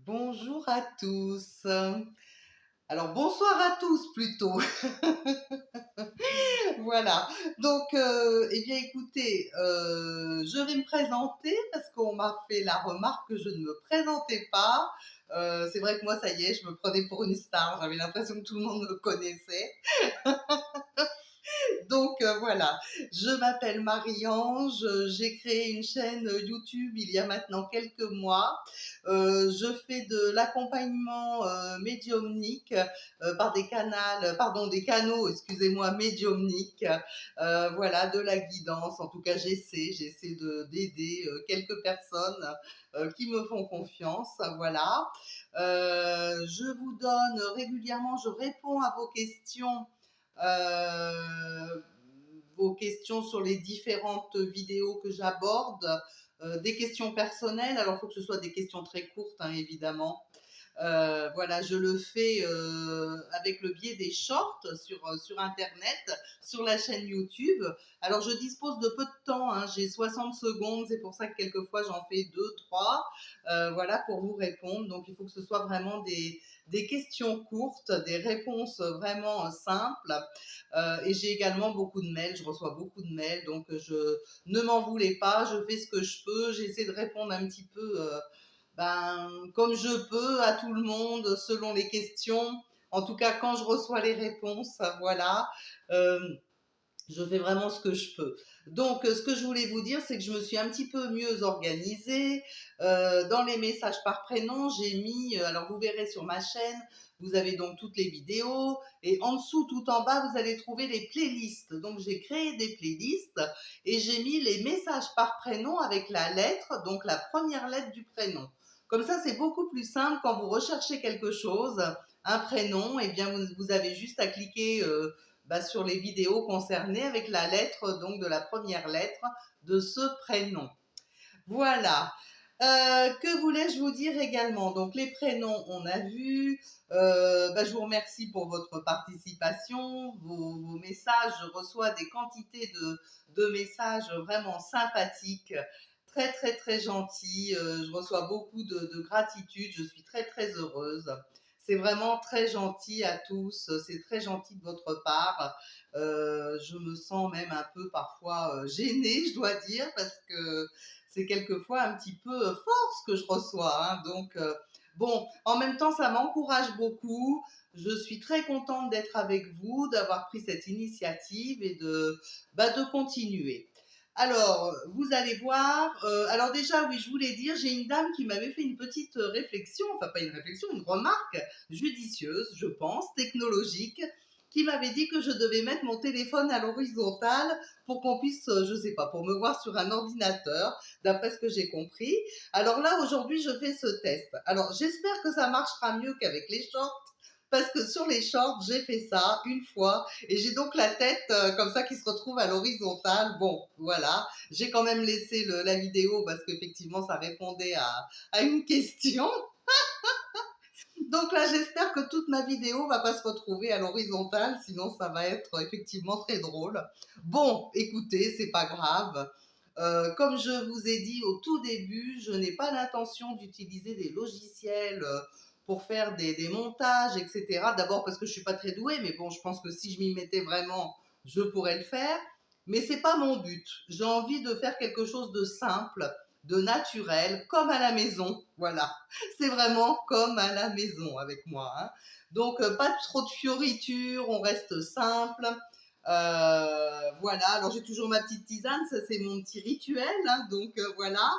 Bonjour à tous. Alors bonsoir à tous plutôt. Voilà. Donc, eh bien écoutez, je vais me présenter parce qu'on m'a fait la remarque que je ne me présentais pas. C'est vrai que moi, ça y est, je me prenais pour une star. J'avais l'impression que tout le monde me connaissait. Donc voilà, je m'appelle Marie-Ange, j'ai créé une chaîne YouTube il y a maintenant quelques mois. Je fais de l'accompagnement médiumnique par des canaux, excusez-moi, médiumniques. Voilà, de la guidance. En tout cas, j'essaie d'aider quelques personnes qui me font confiance. Voilà. Je vous donne régulièrement, je réponds à vos questions sur les différentes vidéos que j'aborde, des questions personnelles. Alors, il faut que ce soit des questions très courtes, hein, évidemment. Voilà, je le fais avec le biais des shorts sur Internet, sur la chaîne YouTube. Alors, je dispose de peu de temps, hein, j'ai 60 secondes, c'est pour ça que quelquefois j'en fais 2, 3, voilà, pour vous répondre. Donc, il faut que ce soit vraiment des questions courtes, des réponses vraiment simples. Et j'ai également beaucoup de mails, je reçois beaucoup de mails, donc ne m'en voulez pas, je fais ce que je peux, j'essaie de répondre un petit peu comme je peux à tout le monde selon les questions. En tout cas, quand je reçois les réponses, voilà. Euh, je fais vraiment ce que je peux. Donc, ce que je voulais vous dire, c'est que je me suis un petit peu mieux organisée. Dans les messages par prénom, j'ai mis, alors vous verrez sur ma chaîne, vous avez donc toutes les vidéos, et en dessous, tout en bas, vous allez trouver les playlists. Donc, j'ai créé des playlists et j'ai mis les messages par prénom avec la lettre, donc la première lettre du prénom. Comme ça, c'est beaucoup plus simple quand vous recherchez quelque chose, un prénom, et bien vous avez juste à cliquer sur les vidéos concernées avec la lettre, donc de la première lettre de ce prénom. Voilà. Que voulais-je vous dire également? Donc les prénoms, on a vu. Je vous remercie pour votre participation, vos messages. Je reçois des quantités de messages vraiment sympathiques, très très très gentils. Je reçois beaucoup de gratitude. Je suis très très heureuse. C'est vraiment très gentil à tous. C'est très gentil de votre part. Je me sens même un peu parfois gênée, je dois dire, parce que c'est quelquefois un petit peu fort ce que je reçois, hein. Donc, bon, en même temps, ça m'encourage beaucoup. Je suis très contente d'être avec vous, d'avoir pris cette initiative et de continuer. Alors, vous allez voir. Alors déjà, oui, je voulais dire, j'ai une dame qui m'avait fait une petite réflexion, enfin pas une réflexion, une remarque judicieuse, je pense, technologique, qui m'avait dit que je devais mettre mon téléphone à l'horizontale pour qu'on puisse, je sais pas, pour me voir sur un ordinateur, d'après ce que j'ai compris. Alors là, aujourd'hui, je fais ce test. Alors, j'espère que ça marchera mieux qu'avec les shorts, parce que sur les shorts, j'ai fait ça une fois, et j'ai donc la tête comme ça qui se retrouve à l'horizontale. Bon, voilà. J'ai quand même laissé la vidéo parce qu'effectivement, ça répondait à une question. Donc là, j'espère que toute ma vidéo va pas se retrouver à l'horizontale, sinon ça va être effectivement très drôle. Bon, écoutez, c'est pas grave. Comme je vous ai dit au tout début, je n'ai pas l'intention d'utiliser des logiciels pour faire des montages, etc. D'abord parce que je suis pas très douée, mais bon, je pense que si je m'y mettais vraiment, je pourrais le faire. Mais c'est pas mon but. J'ai envie de faire quelque chose de simple, de naturel, comme à la maison. Voilà. C'est vraiment comme à la maison avec moi, hein. Donc, pas trop de fioritures, on reste simple. Voilà, alors j'ai toujours ma petite tisane, ça c'est mon petit rituel, hein, donc voilà.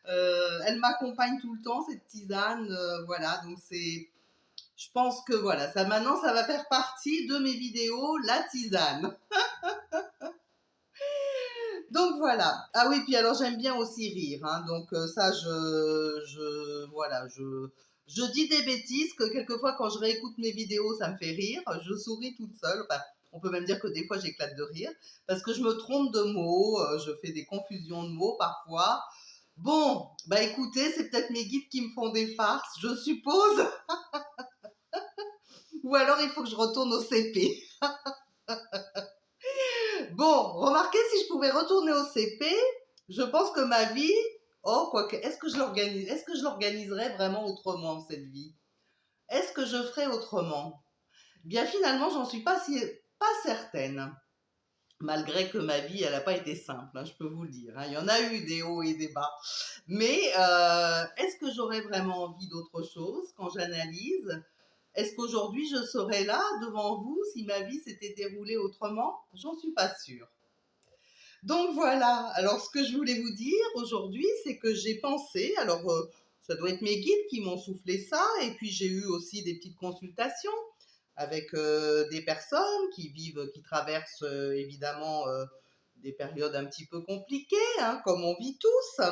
Elle m'accompagne tout le temps, cette tisane, voilà, donc je pense que voilà, ça maintenant ça va faire partie de mes vidéos, la tisane. Donc voilà. Ah oui, puis alors j'aime bien aussi rire, hein, donc ça voilà, je dis des bêtises que quelquefois quand je réécoute mes vidéos, ça me fait rire, je souris toute seule, enfin, on peut même dire que des fois j'éclate de rire, parce que je me trompe de mots, je fais des confusions de mots parfois. Bon, bah écoutez, c'est peut-être mes guides qui me font des farces, je suppose, ou alors il faut que je retourne au CP. Bon, remarquez, si je pouvais retourner au CP, je pense que ma vie Oh, quoique, est-ce que je l'organiserais vraiment autrement, cette vie? Est-ce que je ferais autrement? Bien, finalement, j'en suis pas certaine. Malgré que ma vie, elle n'a pas été simple, hein, je peux vous le dire, hein. Il y en a eu des hauts et des bas. Mais est-ce que j'aurais vraiment envie d'autre chose quand j'analyse? Est-ce qu'aujourd'hui, je serais là devant vous si ma vie s'était déroulée autrement? J'en suis pas sûre. Donc voilà, alors ce que je voulais vous dire aujourd'hui, c'est que j'ai pensé, alors ça doit être mes guides qui m'ont soufflé ça, et puis j'ai eu aussi des petites consultations avec des personnes qui traversent évidemment des périodes un petit peu compliquées, hein, comme on vit tous.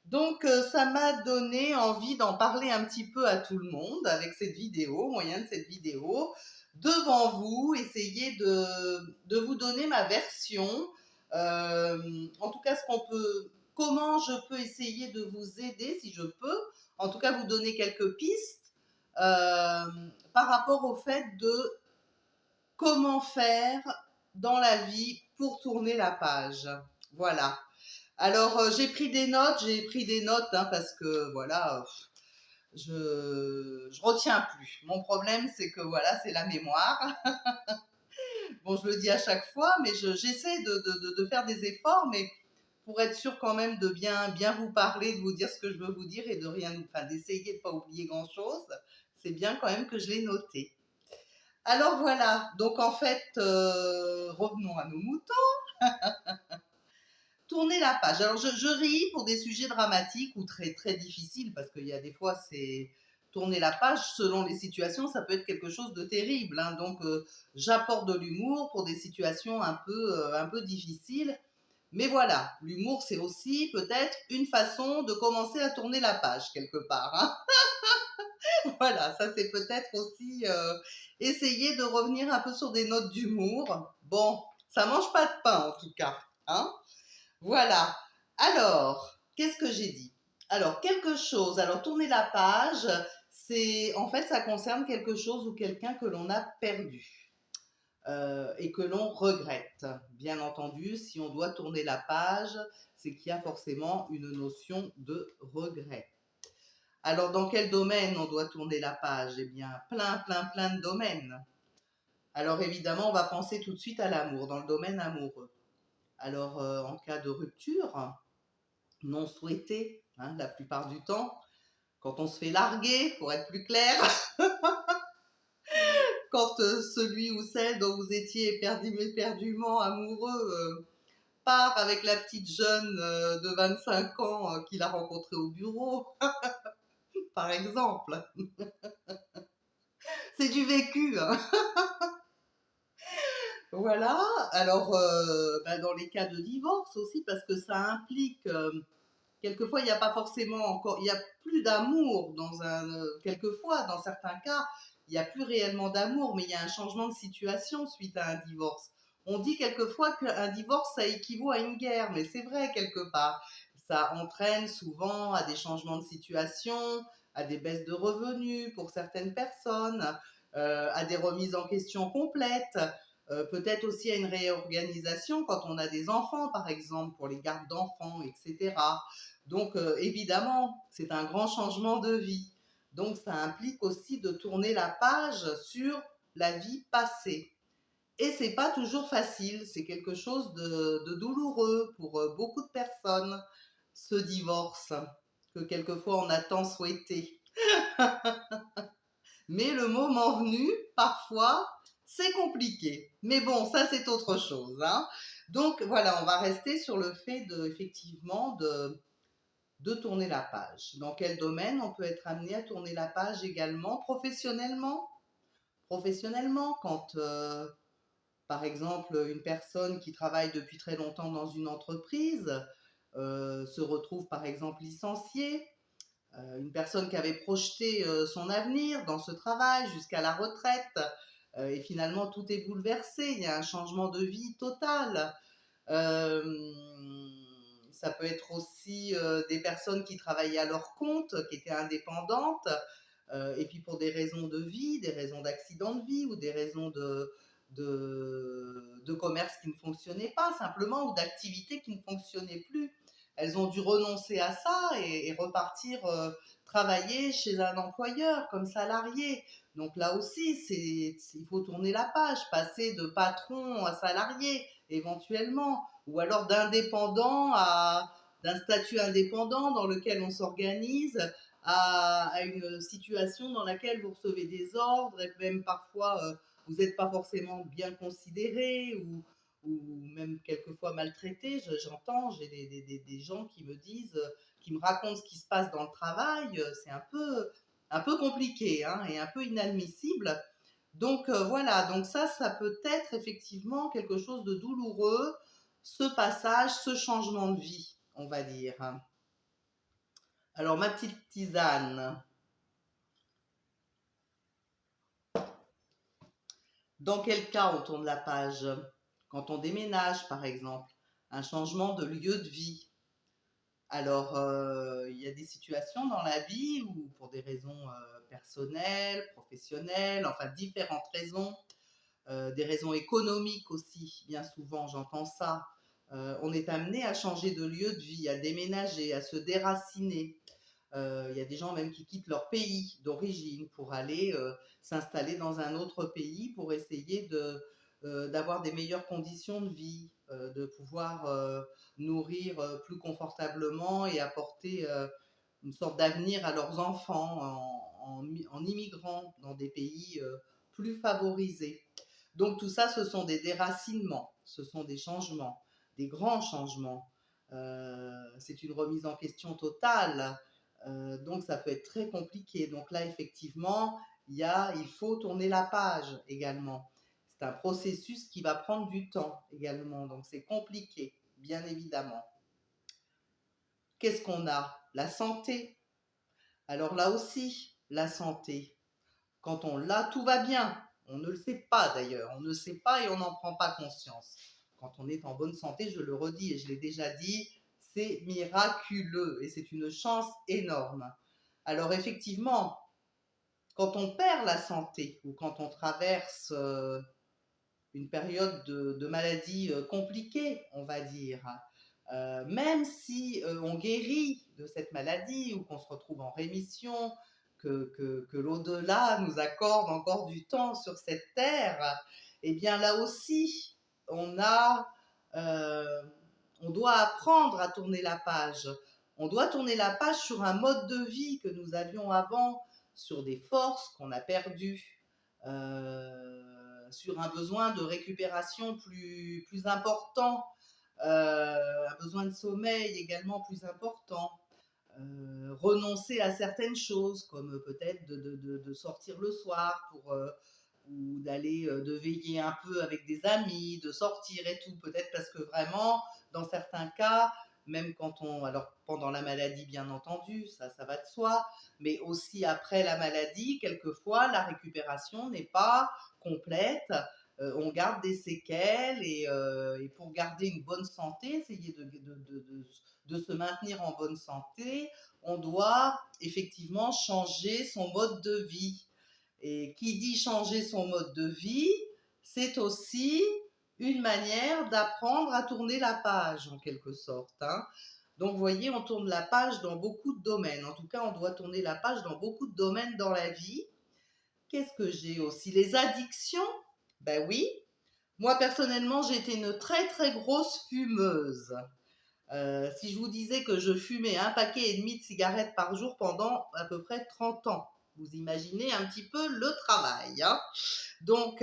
Donc ça m'a donné envie d'en parler un petit peu à tout le monde avec cette vidéo, au moyen de cette vidéo, devant vous, essayer de vous donner ma version, en tout cas comment je peux essayer de vous aider si je peux, en tout cas vous donner quelques pistes par rapport au fait de comment faire dans la vie pour tourner la page. Voilà. Alors, j'ai pris des notes hein, parce que voilà, je retiens plus. Mon problème, c'est que voilà, c'est la mémoire. Bon, je le dis à chaque fois, mais j'essaie de faire des efforts, mais pour être sûr quand même de bien vous parler, de vous dire ce que je veux vous dire et de rien, enfin, d'essayer de ne pas oublier grand-chose, c'est bien quand même que je l'ai noté. Alors voilà, donc en fait, revenons à nos moutons. Tourner la page. Alors, je ris pour des sujets dramatiques ou très, très difficiles, parce qu'il y a des fois, c'est tourner la page, selon les situations, ça peut être quelque chose de terrible, hein. Donc, j'apporte de l'humour pour des situations un peu difficiles. Mais voilà, l'humour, c'est aussi peut-être une façon de commencer à tourner la page, quelque part, hein. Voilà, ça, c'est peut-être aussi essayer de revenir un peu sur des notes d'humour. Bon, ça mange pas de pain, en tout cas, hein. Voilà. Alors, qu'est-ce que j'ai dit? Alors, quelque chose. Alors, tourner la page, c'est en fait, ça concerne quelque chose ou quelqu'un que l'on a perdu et que l'on regrette. Bien entendu, si on doit tourner la page, c'est qu'il y a forcément une notion de regret. Alors, dans quel domaine on doit tourner la page? Eh bien, plein de domaines. Alors, évidemment, on va penser tout de suite à l'amour, dans le domaine amoureux. Alors, en cas de rupture, non souhaité, hein, la plupart du temps. Quand on se fait larguer, pour être plus clair, quand celui ou celle dont vous étiez éperdument amoureux part avec la petite jeune de 25 ans qu'il a rencontrée au bureau, par exemple. C'est du vécu, hein. Voilà, alors dans les cas de divorce aussi, parce que ça implique quelquefois, il n'y a pas forcément encore, il n'y a plus d'amour quelquefois, dans certains cas, il n'y a plus réellement d'amour, mais il y a un changement de situation suite à un divorce. On dit quelquefois qu'un divorce, ça équivaut à une guerre, mais c'est vrai quelque part. Ça entraîne souvent à des changements de situation, à des baisses de revenus pour certaines personnes, à des remises en question complètes, peut-être aussi à une réorganisation quand on a des enfants, par exemple, pour les gardes d'enfants, etc. Donc, évidemment, c'est un grand changement de vie. Donc, ça implique aussi de tourner la page sur la vie passée. Et c'est pas toujours facile, c'est quelque chose de douloureux pour beaucoup de personnes, ce divorce, que quelquefois on a tant souhaité. Mais le moment venu, parfois, c'est compliqué. Mais bon, ça c'est autre chose, hein. Donc voilà, on va rester sur le fait effectivement de tourner la page. Dans quel domaine on peut être amené à tourner la page également professionnellement? Professionnellement, quand par exemple une personne qui travaille depuis très longtemps dans une entreprise se retrouve par exemple licenciée, une personne qui avait projeté son avenir dans ce travail jusqu'à la retraite, et finalement tout est bouleversé, il y a un changement de vie total. Euh, Ça peut être aussi des personnes qui travaillaient à leur compte, qui étaient indépendantes, et puis pour des raisons de vie, des raisons d'accident de vie ou des raisons de commerce qui ne fonctionnaient pas simplement ou d'activité qui ne fonctionnait plus. elles ont dû renoncer à ça et repartir travailler chez un employeur comme salarié. Donc là aussi, il faut tourner la page, passer de patron à salarié éventuellement, ou alors d'un statut indépendant dans lequel on s'organise à une situation dans laquelle vous recevez des ordres et même parfois vous n'êtes pas forcément bien considéré ou même quelquefois maltraité. J'entends, j'ai des gens qui me disent, qui me racontent ce qui se passe dans le travail, c'est un peu compliqué hein, et un peu inadmissible. Donc voilà, donc ça peut être effectivement quelque chose de douloureux, ce passage, ce changement de vie, on va dire. Alors ma petite tisane, dans quel cas on tourne la page? Quand on déménage par exemple, un changement de lieu de vie. Alors, il y a des situations dans la vie où, pour des raisons personnelles, professionnelles, enfin différentes raisons, des raisons économiques aussi, bien souvent, j'entends ça. On est amené à changer de lieu de vie, à déménager, à se déraciner. Il y a des gens même qui quittent leur pays d'origine pour aller s'installer dans un autre pays pour essayer d'avoir des meilleures conditions de vie, de pouvoir nourrir plus confortablement et apporter une sorte d'avenir à leurs enfants en immigrant dans des pays plus favorisés. Donc tout ça, ce sont des déracinements, ce sont des changements, des grands changements. C'est une remise en question totale. Donc ça peut être très compliqué. Donc là, effectivement, il faut tourner la page également. C'est un processus qui va prendre du temps également. Donc c'est compliqué, bien évidemment. Qu'est-ce qu'on a? La santé. Alors là aussi, la santé. Quand on l'a, tout va bien. On ne le sait pas d'ailleurs. On ne sait pas et on n'en prend pas conscience. Quand on est en bonne santé, je le redis et je l'ai déjà dit, c'est miraculeux et c'est une chance énorme. Alors effectivement, quand on perd la santé ou quand on traverse une période de maladie compliquée, on va dire, même si on guérit de cette maladie ou qu'on se retrouve en rémission, que l'au-delà nous accorde encore du temps sur cette terre, eh bien là aussi, euh, on doit apprendre à tourner la page. On doit tourner la page sur un mode de vie que nous avions avant, sur des forces qu'on a perdues, sur un besoin de récupération plus important, un besoin de sommeil également plus important, renoncer à certaines choses, comme peut-être de sortir le soir ou d'aller de veiller un peu avec des amis, de sortir et tout, peut-être parce que vraiment, dans certains cas, même alors pendant la maladie bien entendu, ça va de soi, mais aussi après la maladie, quelquefois la récupération n'est pas complète, on garde des séquelles et pour garder une bonne santé, essayer de se maintenir en bonne santé, on doit effectivement changer son mode de vie. Et qui dit changer son mode de vie, c'est aussi une manière d'apprendre à tourner la page en quelque sorte. Hein. Donc vous voyez, on tourne la page dans beaucoup de domaines. En tout cas, on doit tourner la page dans beaucoup de domaines dans la vie. Qu'est-ce que j'ai aussi? Les addictions. Ben oui. Moi, personnellement, j'ai été une très très grosse fumeuse. Si je vous disais que je fumais 1,5 paquet de cigarettes par jour pendant à peu près 30 ans, vous imaginez un petit peu le travail. Hein. Donc,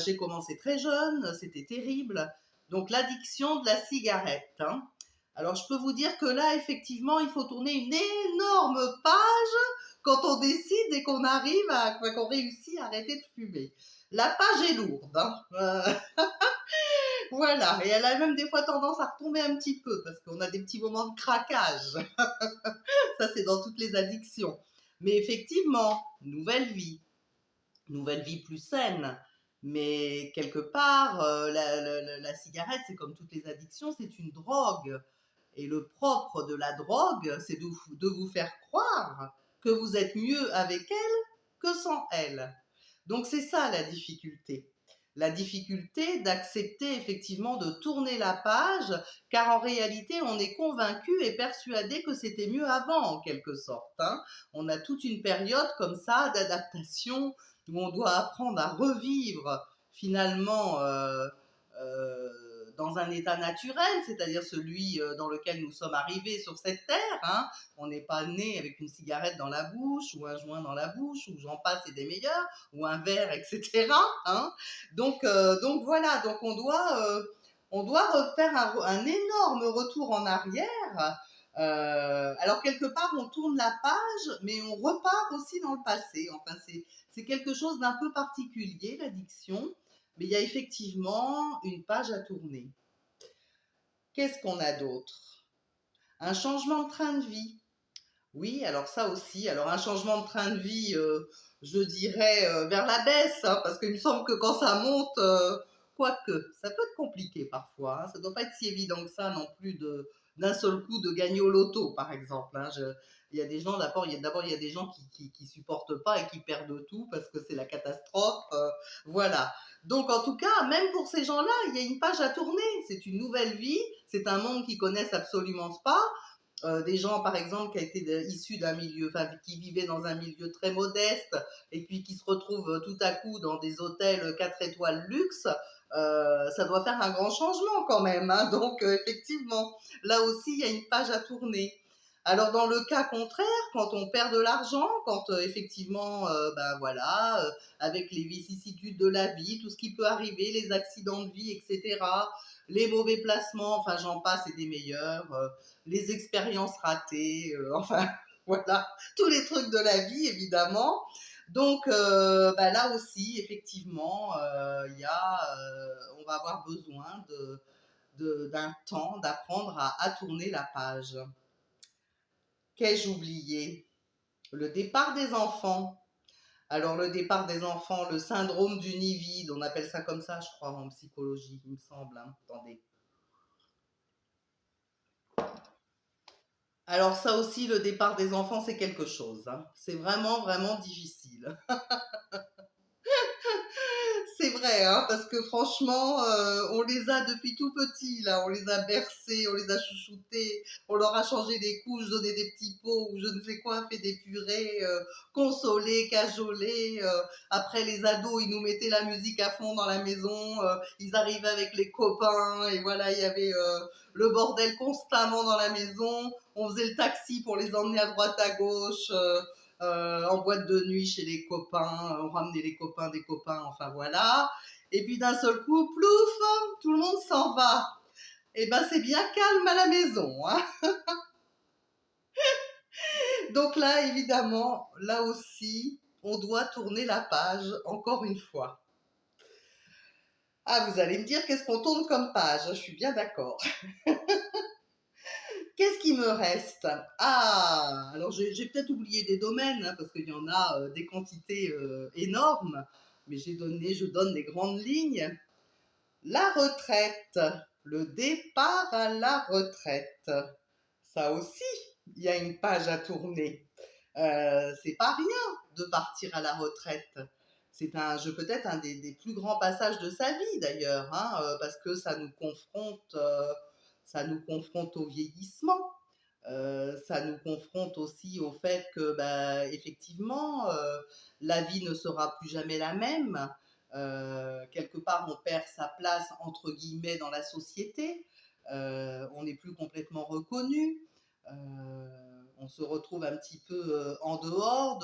j'ai commencé très jeune, c'était terrible. Donc, l'addiction de la cigarette. Hein. Alors, je peux vous dire que là, effectivement, il faut tourner une énorme page quand on décide et qu'on réussit à arrêter de fumer. La page est lourde. Hein. Voilà, et elle a même des fois tendance à retomber un petit peu parce qu'on a des petits moments de craquage. Ça, c'est dans toutes les addictions. Mais effectivement, nouvelle vie plus saine. Mais quelque part, la cigarette, c'est comme toutes les addictions, c'est une drogue. Et le propre de la drogue, c'est de vous faire croire que vous êtes mieux avec elle que sans elle. Donc c'est ça la difficulté. la difficulté d'accepter effectivement de tourner la page, car en réalité, on est convaincu et persuadé que c'était mieux avant, en quelque sorte, hein. On a toute une période comme ça d'adaptation où on doit apprendre à revivre finalement dans un état naturel, c'est-à-dire celui dans lequel nous sommes arrivés sur cette terre, hein. On n'est pas né avec une cigarette dans la bouche ou un joint dans la bouche, ou j'en passe et des meilleurs, ou un verre, etc., hein. Donc voilà, donc on doit refaire un énorme retour en arrière. Alors quelque part, on tourne la page, mais on repart aussi dans le passé. Enfin, c'est quelque chose d'un peu particulier, l'addiction, mais il y a effectivement une page à tourner. Qu'est-ce qu'on a d'autre? Un changement de train de vie. Oui, alors ça aussi. Alors un changement de train de vie, je dirais vers la baisse, hein, parce qu'il me semble que quand ça monte, quoique, ça peut être compliqué parfois, hein. Ça ne doit pas être si évident que ça non plus d'un seul coup de gagner au loto, par exemple, hein. Il y a des gens, d'abord, il y a des gens qui supportent pas et qui perdent tout parce que c'est la catastrophe. Voilà. Donc en tout cas, même pour ces gens-là, il y a une page à tourner. C'est une nouvelle vie, c'est un monde qu'ils connaissent absolument pas. Des gens, par exemple, qui étaient issus d'un milieu, enfin, qui vivaient dans un milieu très modeste et puis qui se retrouvent tout à coup dans des hôtels 4 étoiles luxe, ça doit faire un grand changement quand même, hein. Donc, effectivement, là aussi, il y a une page à tourner. Alors, dans le cas contraire, quand on perd de l'argent, quand effectivement, ben voilà, avec les vicissitudes de la vie, tout ce qui peut arriver, les accidents de vie, etc., les mauvais placements, enfin, j'en passe et des meilleurs. Les expériences ratées, enfin voilà, tous les trucs de la vie évidemment. Donc bah, là aussi, effectivement, on va avoir besoin d'un temps d'apprendre à tourner la page. Qu'ai-je oublié? Le départ des enfants. Alors le départ des enfants, le syndrome du nid vide, on appelle ça comme ça, je crois, en psychologie, il me semble, hein. Attendez. Alors ça aussi, le départ des enfants, c'est quelque chose, hein. C'est vraiment, vraiment difficile. C'est vrai, hein, parce que franchement, on les a depuis tout petits, là. On les a bercés, on les a chouchoutés, on leur a changé des couches, donné des petits pots ou je ne sais quoi, fait des purées, consolés, cajolés. Après, les ados, ils nous mettaient la musique à fond dans la maison. Ils arrivaient avec les copains et voilà, il y avait le bordel constamment dans la maison. On faisait le taxi pour les emmener à droite, à gauche. En boîte de nuit chez les copains, on ramenait les copains des copains, enfin voilà. Et puis d'un seul coup, plouf, tout le monde s'en va. Et ben c'est bien calme à la maison, hein. Donc là, évidemment, là aussi, on doit tourner la page encore une fois. Ah, vous allez me dire qu'est-ce qu'on tourne comme page, je suis bien d'accord. Qu'est-ce qui me reste? Ah, alors j'ai peut-être oublié des domaines, hein, parce qu'il y en a des quantités énormes, mais je donne des grandes lignes. La retraite, le départ à la retraite, ça aussi, il y a une page à tourner. C'est pas rien de partir à la retraite. Peut-être un des plus grands passages de sa vie d'ailleurs, hein, parce que ça nous confronte au vieillissement. Ça nous confronte aussi au fait que, bah, effectivement, la vie ne sera plus jamais la même. Quelque part, on perd sa place entre guillemets dans la société. On n'est plus complètement reconnu. On se retrouve un petit peu en dehors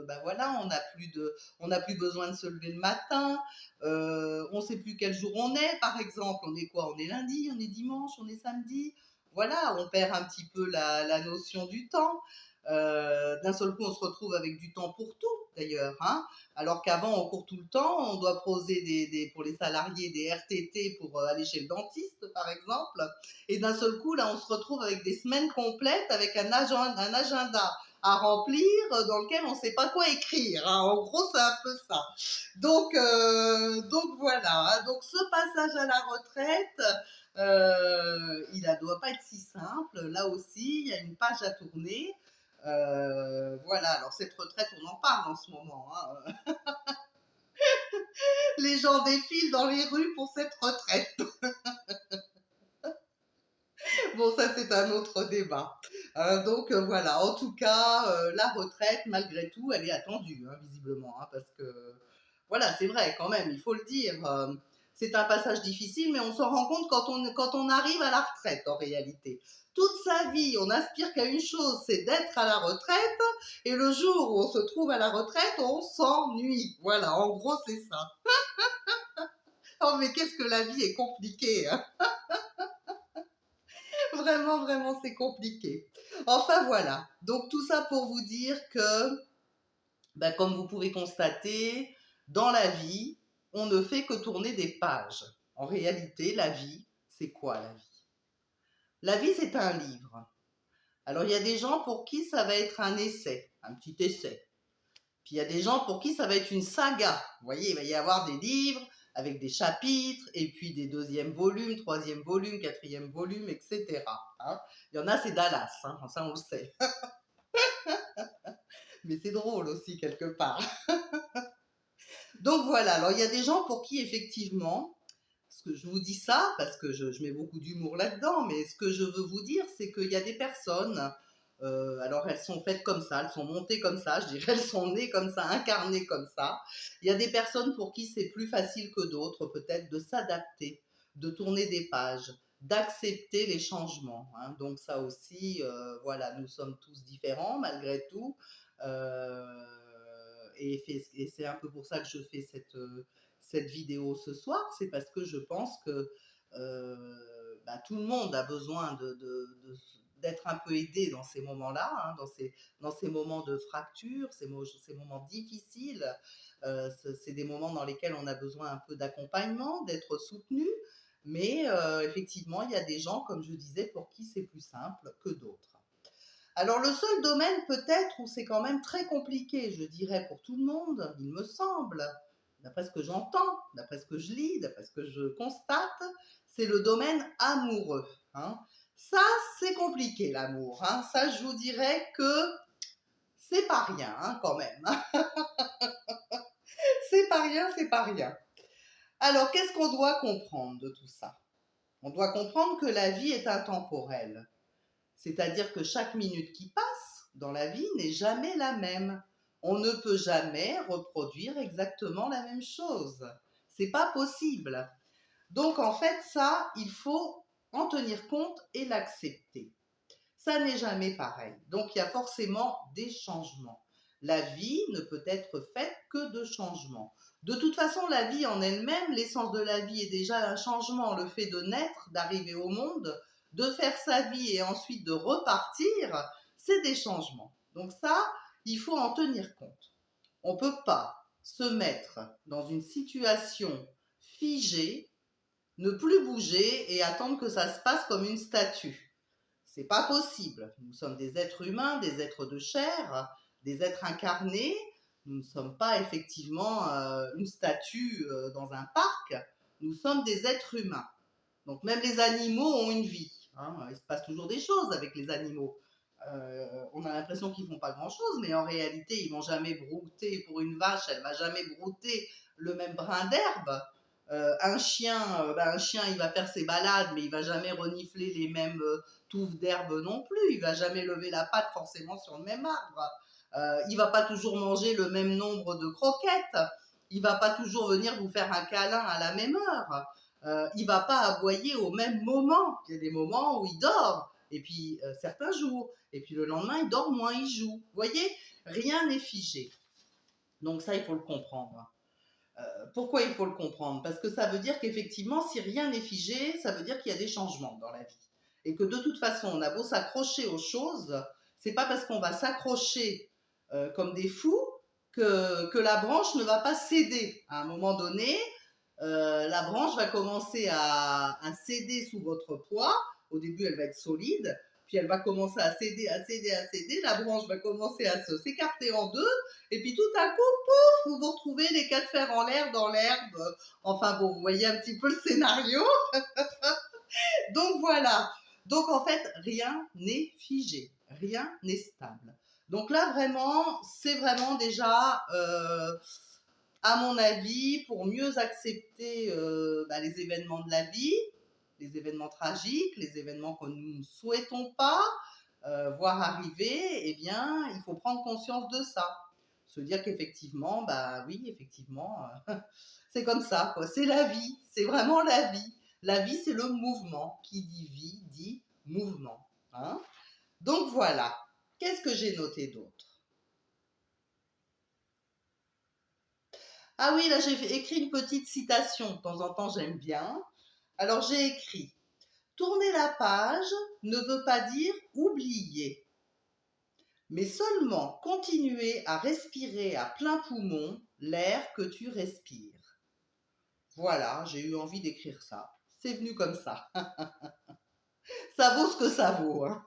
bah voilà, on n'a plus besoin de se lever le matin. On ne sait plus quel jour on est, par exemple. On est quoi? On est lundi, on est dimanche, on est samedi. Voilà, on perd un petit peu la notion du temps. D'un seul coup, on se retrouve avec du temps pour tout, d'ailleurs, hein. Alors qu'avant, on court tout le temps, on doit poser pour les salariés des RTT pour aller chez le dentiste, par exemple. Et d'un seul coup, là, on se retrouve avec des semaines complètes, avec un agenda à remplir dans lequel on ne sait pas quoi écrire, hein. En gros, c'est un peu ça. Donc voilà, hein. Donc ce passage à la retraite, il ne doit pas être si simple. Là aussi, il y a une page à tourner. Voilà, alors cette retraite, on en parle en ce moment, hein. les gens défilent dans les rues pour cette retraite. Bon, ça, c'est un autre débat. Donc, voilà. En tout cas, la retraite, malgré tout, elle est attendue, hein, visiblement. Hein, parce que, voilà, c'est vrai, quand même, il faut le dire. C'est un passage difficile, mais on s'en rend compte quand on arrive à la retraite, en réalité. Toute sa vie, on n'aspire qu'à une chose, c'est d'être à la retraite. Et le jour où on se trouve à la retraite, on s'ennuie. Voilà, en gros, c'est ça. Oh, mais qu'est-ce que la vie est compliquée, hein. Vraiment, vraiment, c'est compliqué. Enfin, voilà. Donc, tout ça pour vous dire que, ben, comme vous pouvez constater, dans la vie, on ne fait que tourner des pages. En réalité, la vie, c'est quoi la vie? La vie, c'est un livre. Alors, il y a des gens pour qui ça va être un essai, un petit essai. Puis, il y a des gens pour qui ça va être une saga. Vous voyez, il va y avoir des livres avec des chapitres, et puis des deuxièmes volumes, troisième volume, quatrième volume, etc. Hein. Il y en a, c'est Dallas, hein, ça on le sait. Mais c'est drôle aussi, quelque part. Donc voilà, alors il y a des gens pour qui, effectivement, ce que je vous dis ça, parce que je mets beaucoup d'humour là-dedans, mais ce que je veux vous dire, c'est qu'il y a des personnes, alors elles sont faites comme ça, elles sont montées comme ça, je dirais, elles sont nées comme ça, incarnées comme ça. Il y a des personnes pour qui c'est plus facile que d'autres, peut-être, de s'adapter, de tourner des pages, d'accepter les changements. Hein. Donc ça aussi, voilà, nous sommes tous différents malgré tout. Euh, et c'est un peu pour ça que je fais cette vidéo ce soir, c'est parce que je pense que tout le monde a besoin d'être un peu aidé dans ces moments-là, hein, dans ces moments de fracture, ces moments difficiles. C'est des moments dans lesquels on a besoin un peu d'accompagnement, d'être soutenu, mais effectivement, il y a des gens, comme je disais, pour qui c'est plus simple que d'autres. Alors le seul domaine peut-être où c'est quand même très compliqué, je dirais pour tout le monde, il me semble, d'après ce que j'entends, d'après ce que je lis, d'après ce que je constate, c'est le domaine amoureux. Hein. Ça, c'est compliqué l'amour. Hein. Ça, je vous dirais que c'est pas rien hein, quand même. C'est pas rien, c'est pas rien. Alors, qu'est-ce qu'on doit comprendre de tout ça? On doit comprendre que la vie est intemporelle. C'est-à-dire que chaque minute qui passe dans la vie n'est jamais la même. On ne peut jamais reproduire exactement la même chose. C'est pas possible. Donc en fait, ça, il faut en tenir compte et l'accepter. Ça n'est jamais pareil. Donc il y a forcément des changements. La vie ne peut être faite que de changements. De toute façon, la vie en elle-même, l'essence de la vie est déjà un changement. Le fait de naître, d'arriver au monde, de faire sa vie et ensuite de repartir, c'est des changements. Donc ça, il faut en tenir compte. On ne peut pas se mettre dans une situation figée, ne plus bouger et attendre que ça se passe comme une statue. C'est pas possible. Nous sommes des êtres humains, des êtres de chair, des êtres incarnés. Nous ne sommes pas effectivement une statue dans un parc. Nous sommes des êtres humains. Donc même les animaux ont une vie. Hein. Il se passe toujours des choses avec les animaux. On a l'impression qu'ils font pas grand-chose, mais en réalité, ils vont jamais brouter pour une vache. Elle va jamais brouter le même brin d'herbe. Un chien, il va faire ses balades, mais il va jamais renifler les mêmes touffes d'herbe non plus. Il va jamais lever la patte forcément sur le même arbre. Il va pas toujours manger le même nombre de croquettes. Il va pas toujours venir vous faire un câlin à la même heure. Il va pas aboyer au même moment. Il y a des moments où il dort, et puis certains jours, et puis le lendemain il dort moins, il joue. Vous voyez, rien n'est figé. Donc ça, il faut le comprendre. Pourquoi il faut le comprendre? Parce que ça veut dire qu'effectivement, si rien n'est figé, ça veut dire qu'il y a des changements dans la vie. Et que de toute façon, on a beau s'accrocher aux choses, c'est pas parce qu'on va s'accrocher comme des fous que la branche ne va pas céder. À un moment donné, la branche va commencer à céder sous votre poids. Au début, elle va être solide, puis elle va commencer à céder, à céder, à céder. La branche va commencer à s'écarter en deux, et puis tout à coup, pouf, vous vous retrouvez les quatre fers en l'air dans l'herbe. Enfin bon, vous voyez un petit peu le scénario. Donc voilà. Donc en fait, rien n'est figé, rien n'est stable. Donc là, vraiment, c'est vraiment déjà à mon avis, pour mieux accepter les événements de la vie, les événements tragiques, les événements que nous ne souhaitons pas voir arriver, eh bien, il faut prendre conscience de ça. Se dire qu'effectivement, bah oui, effectivement, c'est comme ça, quoi. C'est la vie, c'est vraiment la vie. La vie, c'est le mouvement. Qui dit vie, dit mouvement. Hein. Donc voilà. Qu'est-ce que j'ai noté d'autre? Ah oui, là, j'ai écrit une petite citation. De temps en temps, j'aime bien. Alors, j'ai écrit: tourner la page ne veut pas dire oublier, mais seulement continuer à respirer à plein poumon l'air que tu respires. Voilà, j'ai eu envie d'écrire ça. C'est venu comme ça. Ça vaut ce que ça vaut. Hein.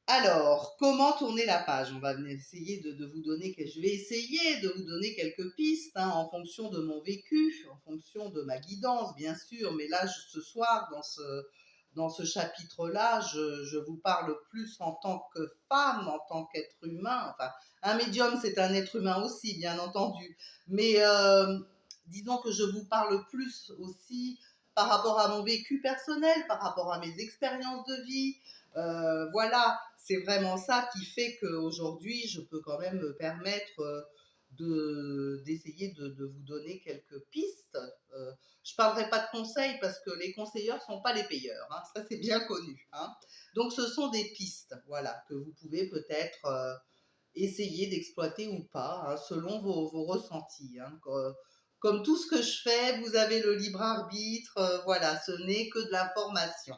Alors, comment tourner la page? On va essayer de vous donner, je vais essayer de vous donner quelques pistes hein, en fonction de mon vécu, en fonction de ma guidance, bien sûr. Mais là, ce soir, dans ce chapitre-là, je vous parle plus en tant que femme, en tant qu'être humain. Enfin, un médium, c'est un être humain aussi, bien entendu. Mais disons que je vous parle plus aussi par rapport à mon vécu personnel, par rapport à mes expériences de vie. Voilà, c'est vraiment ça qui fait qu'aujourd'hui, je peux quand même me permettre d'essayer de vous donner quelques pistes. Je ne parlerai pas de conseils parce que les conseilleurs ne sont pas les payeurs, hein, ça c'est bien connu. Hein. Donc ce sont des pistes voilà, que vous pouvez peut-être essayer d'exploiter ou pas, hein, selon vos ressentis. Hein. Comme tout ce que je fais, vous avez le libre arbitre, voilà, ce n'est que de l'information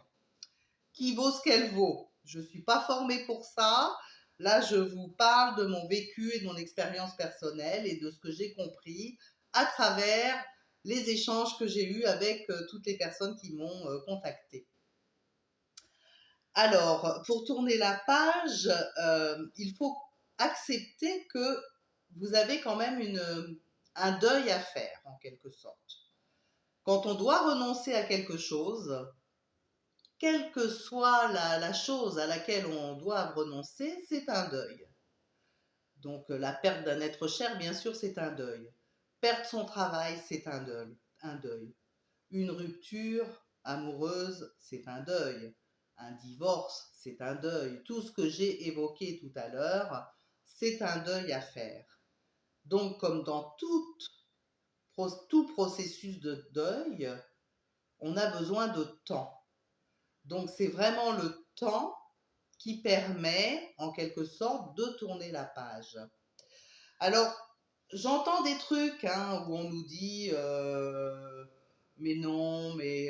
qui vaut ce qu'elle vaut. Je ne suis pas formée pour ça. Là, je vous parle de mon vécu et de mon expérience personnelle et de ce que j'ai compris à travers les échanges que j'ai eus avec toutes les personnes qui m'ont contactée. Alors, pour tourner la page, il faut accepter que vous avez quand même un deuil à faire, en quelque sorte. Quand on doit renoncer à quelque chose, quelle que soit la chose à laquelle on doit renoncer, c'est un deuil. Donc la perte d'un être cher, bien sûr, c'est un deuil. Perdre son travail, c'est un deuil. Un deuil. Une rupture amoureuse, c'est un deuil. Un divorce, c'est un deuil. Tout ce que j'ai évoqué tout à l'heure, c'est un deuil à faire. Donc comme dans tout processus de deuil, on a besoin de temps. Donc c'est vraiment le temps qui permet, en quelque sorte, de tourner la page. Alors, j'entends des trucs hein, où on nous dit mais non, mais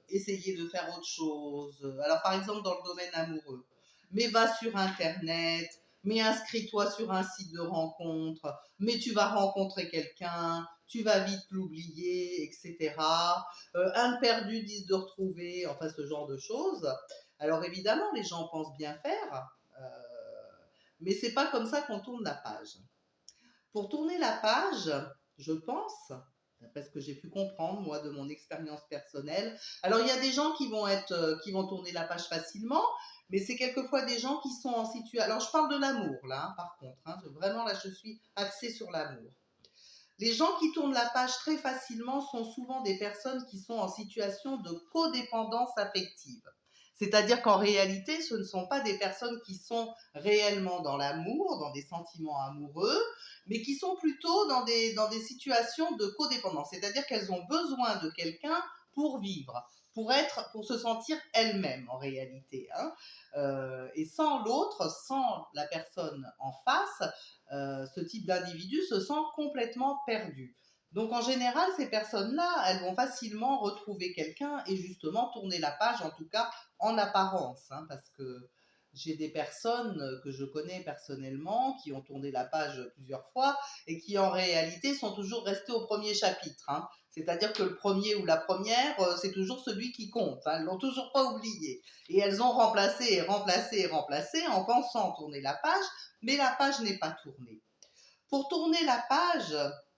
essayez de faire autre chose. Alors, par exemple, dans le domaine amoureux, mais va sur Internet, mais inscris-toi sur un site de rencontre, mais tu vas rencontrer quelqu'un, tu vas vite l'oublier, etc. Un de perdu, 10 de retrouver, enfin ce genre de choses. Alors évidemment, les gens pensent bien faire, mais c'est pas comme ça qu'on tourne la page. Pour tourner la page, je pense, parce que j'ai pu comprendre moi de mon expérience personnelle. Alors il y a des gens qui vont tourner la page facilement, mais c'est quelquefois des gens qui sont en situation. Alors je parle de l'amour là, hein, par contre. Hein, vraiment là, je suis axée sur l'amour. Les gens qui tournent la page très facilement sont souvent des personnes qui sont en situation de codépendance affective. C'est-à-dire qu'en réalité, ce ne sont pas des personnes qui sont réellement dans l'amour, dans des sentiments amoureux, mais qui sont plutôt dans des situations de codépendance. C'est-à-dire qu'elles ont besoin de quelqu'un pour vivre, pour se sentir elles-mêmes en réalité. Hein. Et sans l'autre, sans la personne en face, ce type d'individu se sent complètement perdu. Donc en général, ces personnes-là, elles vont facilement retrouver quelqu'un et justement tourner la page, en tout cas en apparence, hein, parce que j'ai des personnes que je connais personnellement qui ont tourné la page plusieurs fois et qui en réalité sont toujours restées au premier chapitre. Hein. C'est-à-dire que le premier ou la première, c'est toujours celui qui compte. Hein. Elles l'ont toujours pas oublié. Et elles ont remplacé et remplacé et remplacé en pensant tourner la page, mais la page n'est pas tournée. Pour tourner la page,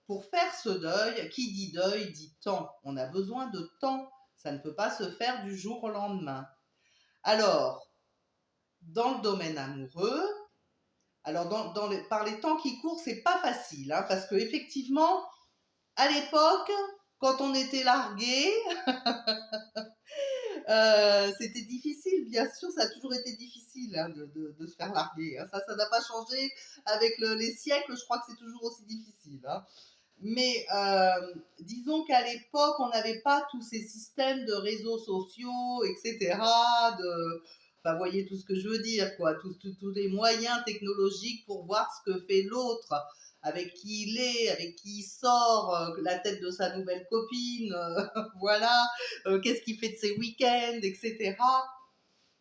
pour faire ce deuil, qui dit deuil dit temps. On a besoin de temps. Ça ne peut pas se faire du jour au lendemain. Alors, dans le domaine amoureux, Alors, par les temps qui courent, c'est pas facile, hein, parce que effectivement, à l'époque, quand on était largué, c'était difficile, bien sûr, ça a toujours été difficile, hein, de se faire larguer, hein. Ça n'a pas changé avec les siècles, je crois que c'est toujours aussi difficile, hein. Mais disons qu'à l'époque, on n'avait pas tous ces systèmes de réseaux sociaux, etc. Enfin, vous voyez tout ce que je veux dire, quoi. Tous les moyens technologiques pour voir ce que fait l'autre, avec qui il est, avec qui il sort, la tête de sa nouvelle copine, voilà, qu'est-ce qu'il fait de ses week-ends, etc.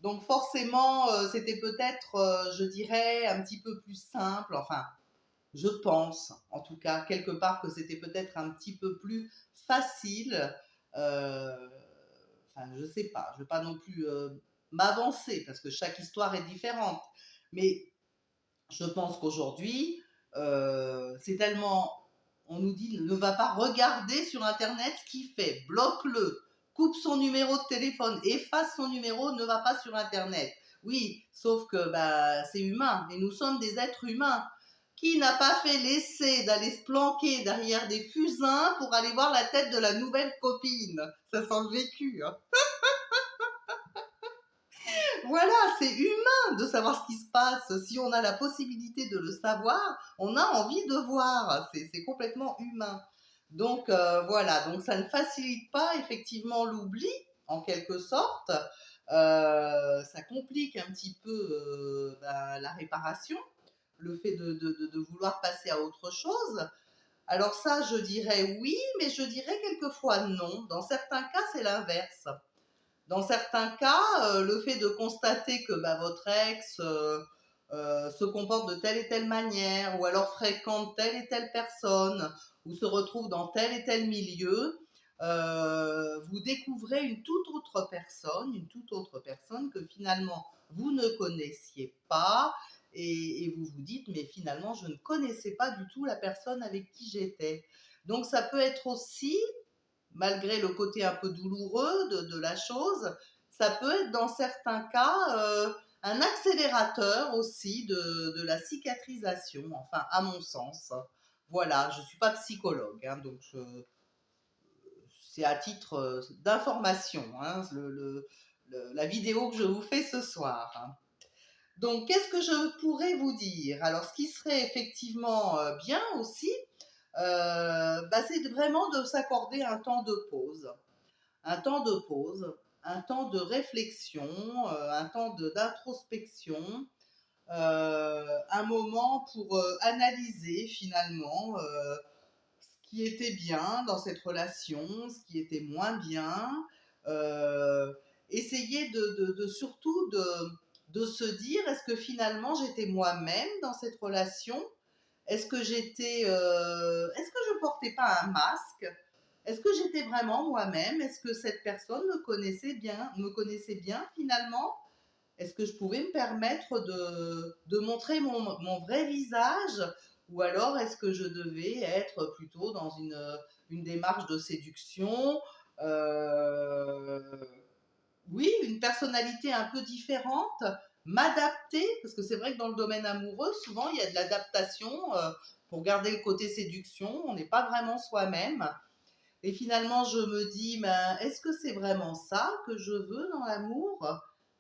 Donc forcément, c'était peut-être, je dirais, un petit peu plus simple, enfin, je pense, en tout cas, quelque part, que c'était peut-être un petit peu plus facile. euh, enfin, je sais pas, je ne veux pas non plus m'avancer parce que chaque histoire est différente. Mais je pense qu'aujourd'hui, c'est tellement. On nous dit ne va pas regarder sur Internet ce qu'il fait, bloque-le, coupe son numéro de téléphone, efface son numéro, ne va pas sur Internet. Oui, sauf que bah, c'est humain et nous sommes des êtres humains. Qui n'a pas fait l'essai d'aller se planquer derrière des fusains pour aller voir la tête de la nouvelle copine? Ça sent le vécu, hein. Voilà, c'est humain de savoir ce qui se passe. Si on a la possibilité de le savoir, on a envie de voir. C'est complètement humain. Donc voilà, donc ça ne facilite pas effectivement l'oubli, en quelque sorte. Ça complique un petit peu la réparation, le fait de vouloir passer à autre chose. Alors ça, je dirais oui, mais je dirais quelquefois non. Dans certains cas, c'est l'inverse. Dans certains cas, le fait de constater que bah, votre ex se comporte de telle et telle manière, ou alors fréquente telle et telle personne, ou se retrouve dans tel et tel milieu, vous découvrez une toute autre personne que finalement vous ne connaissiez pas, et vous vous dites, mais finalement, je ne connaissais pas du tout la personne avec qui j'étais. Donc ça peut être aussi malgré le côté un peu douloureux de la chose, ça peut être dans certains cas un accélérateur aussi de la cicatrisation, enfin à mon sens. Voilà, je ne suis pas psychologue, hein, donc c'est à titre d'information, hein, la vidéo que je vous fais ce soir, hein. Donc, qu'est-ce que je pourrais vous dire? Alors, ce qui serait effectivement bien aussi, bah, c'est vraiment de s'accorder un temps de pause. Un temps de pause, un temps de réflexion, un temps d'introspection, un moment pour analyser finalement ce qui était bien dans cette relation, ce qui était moins bien. euh, Essayer surtout de se dire, est-ce que finalement j'étais moi-même dans cette relation? Est-ce que je portais pas un masque? Est-ce que j'étais vraiment moi-même? Est-ce que cette personne me connaissait bien finalement? Est-ce que je pouvais me permettre de montrer mon vrai visage? Ou alors est-ce que je devais être plutôt dans une démarche de séduction? euh, oui, une personnalité un peu différente, m'adapter, parce que c'est vrai que dans le domaine amoureux, souvent il y a de l'adaptation pour garder le côté séduction, on n'est pas vraiment soi-même. Et finalement, je me dis, ben, est-ce que c'est vraiment ça que je veux dans l'amour?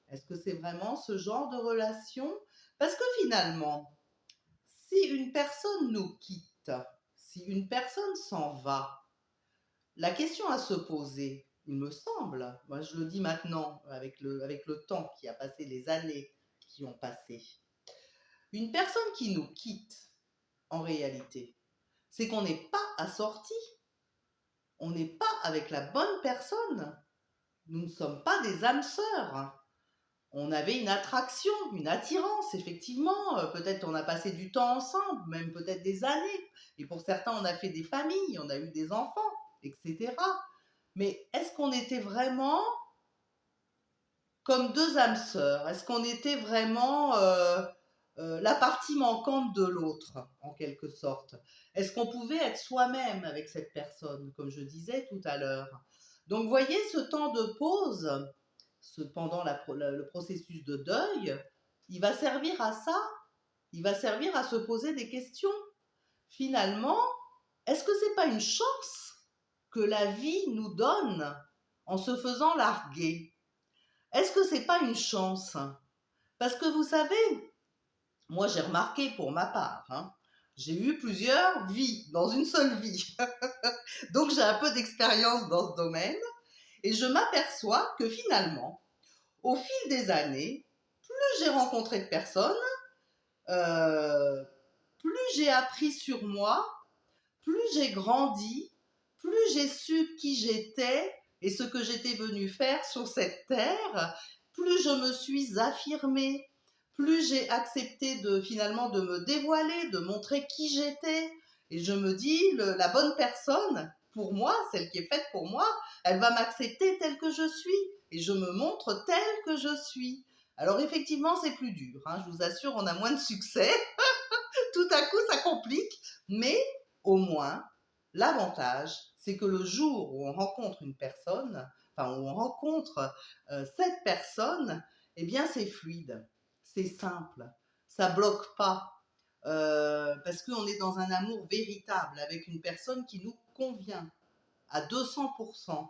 Est-ce que c'est vraiment ce genre de relation? Parce que finalement, si une personne nous quitte, si une personne s'en va, la question à se poser, il me semble, moi je le dis maintenant avec le temps qui a passé, les années qui ont passé, une personne qui nous quitte, en réalité, c'est qu'on n'est pas assorti, on n'est pas avec la bonne personne. Nous ne sommes pas des âmes sœurs. On avait une attraction, une attirance, effectivement. Peut-être on a passé du temps ensemble, même peut-être des années. Et pour certains, on a fait des familles, on a eu des enfants, etc. Mais est-ce qu'on était vraiment comme deux âmes sœurs? Est-ce qu'on était vraiment la partie manquante de l'autre, en quelque sorte? Est-ce qu'on pouvait être soi-même avec cette personne, comme je disais tout à l'heure? Donc, voyez, ce temps de pause, pendant le processus de deuil, il va servir à ça, il va servir à se poser des questions. Finalement, est-ce que c'est pas une chance que la vie nous donne en se faisant larguer? Est-ce que c'est pas une chance? Parce que vous savez, moi j'ai remarqué pour ma part, hein, j'ai eu plusieurs vies dans une seule vie. Donc j'ai un peu d'expérience dans ce domaine et je m'aperçois que finalement, au fil des années, plus j'ai rencontré de personnes, euh, plus j'ai appris sur moi, plus j'ai grandi, plus j'ai su qui j'étais et ce que j'étais venue faire sur cette terre, plus je me suis affirmée, plus j'ai accepté finalement de me dévoiler, de montrer qui j'étais. Et je me dis, la bonne personne, pour moi, celle qui est faite pour moi, elle va m'accepter telle que je suis. Et je me montre telle que je suis. Alors effectivement, c'est plus dur, hein, je vous assure, on a moins de succès. Tout à coup, ça complique. Mais au moins, l'avantage, c'est que le jour où on rencontre une personne, enfin, où on rencontre cette personne, eh bien, c'est fluide, c'est simple, ça bloque pas. Parce qu'on est dans un amour véritable avec une personne qui nous convient à 200%.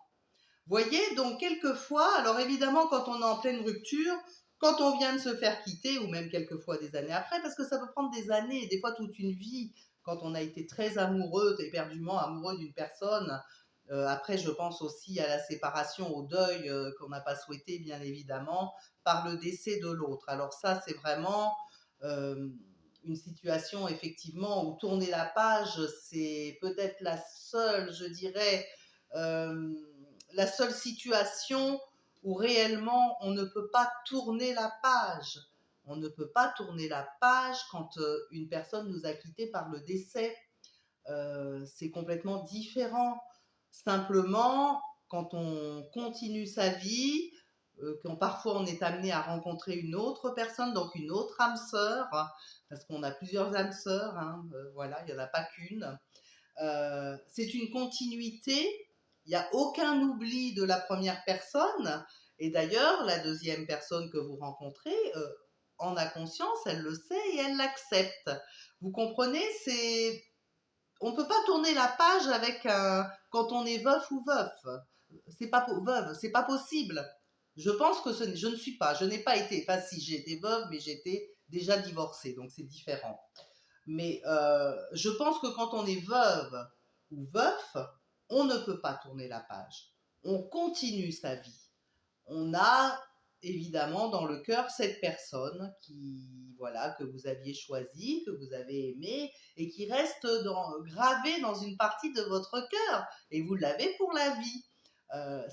Voyez, donc quelquefois, alors évidemment quand on est en pleine rupture, quand on vient de se faire quitter, ou même quelquefois des années après, parce que ça peut prendre des années, des fois toute une vie, quand on a été très amoureux, éperdument amoureux d'une personne. Après, je pense aussi à la séparation, au deuil qu'on n'a pas souhaité, bien évidemment, par le décès de l'autre. Alors ça, c'est vraiment une situation, effectivement, où tourner la page, c'est peut-être la seule, je dirais, euh, la seule situation où réellement on ne peut pas tourner la page. On ne peut pas tourner la page quand une personne nous a quittés par le décès. C'est complètement différent. Simplement, quand on continue sa vie, quand parfois on est amené à rencontrer une autre personne, donc une autre âme sœur, hein, parce qu'on a plusieurs âmes sœurs, hein, voilà, il n'y en a pas qu'une. C'est une continuité, il n'y a aucun oubli de la première personne, et d'ailleurs, la deuxième personne que vous rencontrez en a conscience, elle le sait et elle l'accepte. Vous comprenez, on ne peut pas tourner la page avec quand on est veuf ou veuf. Veuve, c'est pas possible. Je pense que je ne suis pas, je n'ai pas été, enfin si j'ai été veuve, mais j'étais déjà divorcée, donc c'est différent. Mais je pense que quand on est veuve ou veuf, on ne peut pas tourner la page. On continue sa vie. On a évidemment dans le cœur cette personne voilà, que vous aviez choisie, que vous avez aimée et qui reste gravée dans une partie de votre cœur. Et vous l'avez pour la vie.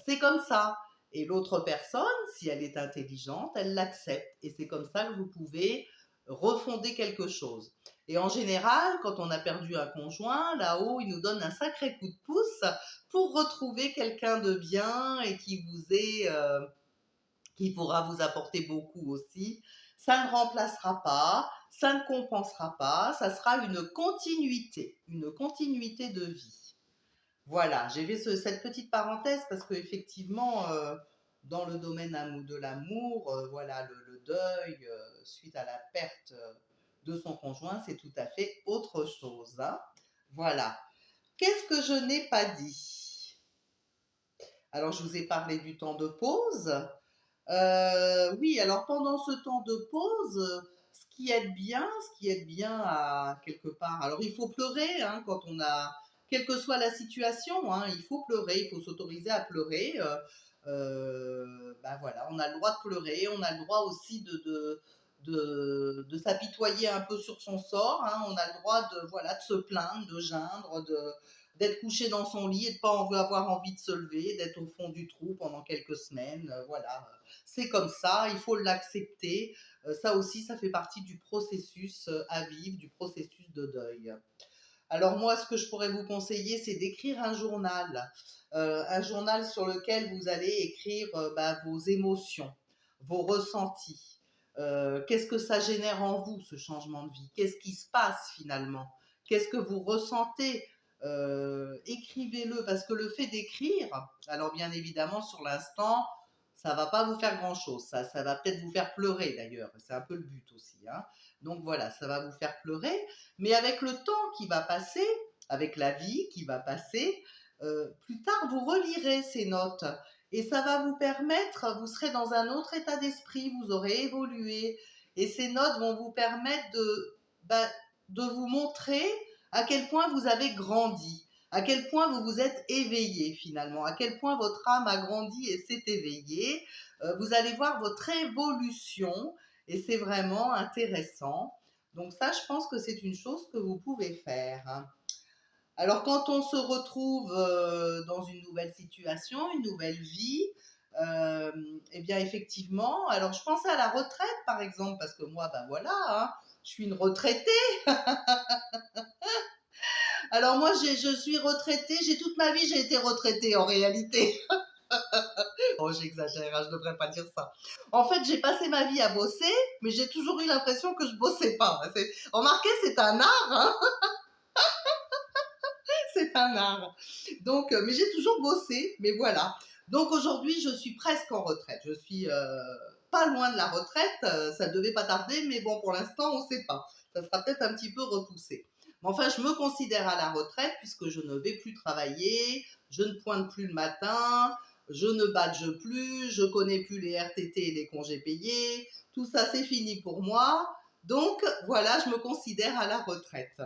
C'est comme ça. Et l'autre personne, si elle est intelligente, elle l'accepte. Et c'est comme ça que vous pouvez refonder quelque chose. Et en général, quand on a perdu un conjoint, là-haut, il nous donne un sacré coup de pouce pour retrouver quelqu'un de bien et qui pourra vous apporter beaucoup aussi. Ça ne remplacera pas, ça ne compensera pas, ça sera une continuité de vie. Voilà, j'ai fait cette petite parenthèse parce qu'effectivement, dans le domaine de l'amour, voilà, le deuil suite à la perte de son conjoint, c'est tout à fait autre chose, hein. Voilà. Qu'est-ce que je n'ai pas dit? Alors, je vous ai parlé du temps de pause. Oui, alors pendant ce temps de pause, ce qui aide bien à quelque part. Alors, il faut pleurer hein, quand on a, quelle que soit la situation, hein, il faut pleurer, il faut s'autoriser à pleurer. Ben voilà, on a le droit de pleurer, on a le droit aussi de s'apitoyer un peu sur son sort. Hein, on a le droit voilà, de se plaindre, de geindre, d'être couché dans son lit et de ne pas avoir envie de se lever, d'être au fond du trou pendant quelques semaines. Voilà, c'est comme ça, il faut l'accepter. Ça aussi, ça fait partie du processus à vivre, du processus de deuil. Alors moi, ce que je pourrais vous conseiller, c'est d'écrire un journal sur lequel vous allez écrire vos émotions, vos ressentis. Qu'est-ce que ça génère en vous, ce changement de vie? Qu'est-ce qui se passe finalement? Qu'est-ce que vous ressentez? Écrivez-le, parce que le fait d'écrire, alors bien évidemment, sur l'instant, ça va pas vous faire grand-chose. Ça va peut-être vous faire pleurer d'ailleurs. C'est un peu le but aussi, hein. Donc voilà, ça va vous faire pleurer. Mais avec le temps qui va passer, avec la vie qui va passer, plus tard, vous relirez ces notes et ça va vous permettre, vous serez dans un autre état d'esprit, vous aurez évolué et ces notes vont vous permettre bah, de vous montrer à quel point vous avez grandi, à quel point vous vous êtes éveillé finalement, à quel point votre âme a grandi et s'est éveillée. Vous allez voir votre évolution et c'est vraiment intéressant. Donc ça, je pense que c'est une chose que vous pouvez faire, hein. Alors quand on se retrouve dans une nouvelle situation, une nouvelle vie, euh, eh bien effectivement, alors je pensais à la retraite par exemple, parce que moi, ben voilà, hein, je suis une retraitée. Alors moi, je suis retraitée, j'ai toute ma vie, j'ai été retraitée en réalité. Oh, j'exagère, hein, je ne devrais pas dire ça. En fait, j'ai passé ma vie à bosser, mais j'ai toujours eu l'impression que je bossais pas. Remarquez, c'est un art, hein. C'est un art. Donc, mais j'ai toujours bossé, mais voilà. Donc aujourd'hui, je suis presque en retraite. Je suis pas loin de la retraite. Ça devait pas tarder, mais bon, pour l'instant, on ne sait pas. Ça sera peut-être un petit peu repoussé. Mais enfin, je me considère à la retraite puisque je ne vais plus travailler, je ne pointe plus le matin, je ne badge plus, je connais plus les RTT et les congés payés. Tout ça, c'est fini pour moi. Donc voilà, je me considère à la retraite.